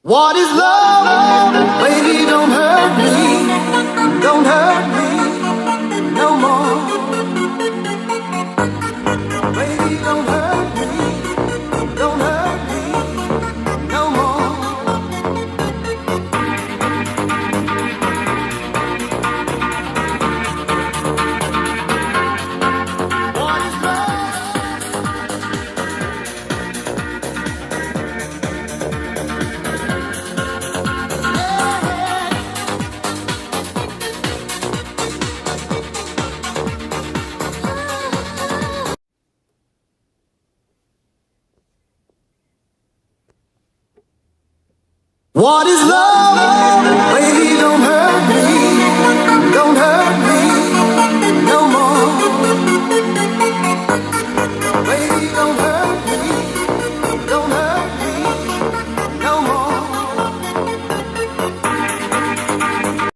What is love? Baby, don't hurt me. Don't hurt me no more. Baby, don't hurt me. Don't hurt me no more. What is love? What is love?